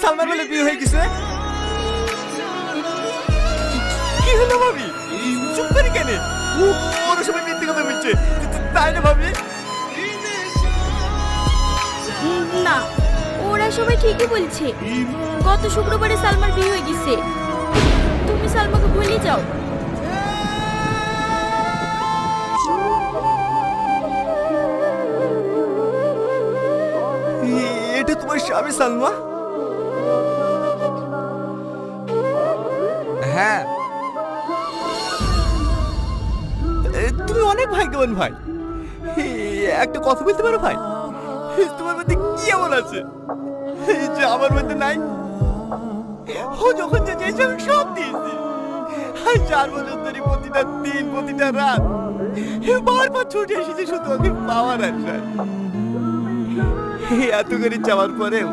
সালমান বলে বিয়ে হয়ে গেছে। কি হলো ভাবি, চুপ করে কেন? ওর সবাই মিথ্যে কথা বলছে, তাই না ভাবি? না, ওরা সবাই ঠিকই বলছে। গত শুক্রবারে সালমার বিয়ে হয়ে গেছে। তুমি সালমাকে ভুলে যাও। এটা তোমার স্বামী সালমা? হ্যাঁ। তুমি অনেক ভাগ্যবান ভাই। একটা কথা বলতে পারো ভাই, তোমার মধ্যে কি এমন আছে যে আমার মধ্যে নাই? ও যখন যে চেয়েছে আমি সব দিয়েছি। 4 বছর ধরে প্রতিটা দিন প্রতিটা রাত বারবার ছুটে এসেছে শুধু ওকে পাওয়ার আশায়। এত করে যাওয়ার পরেও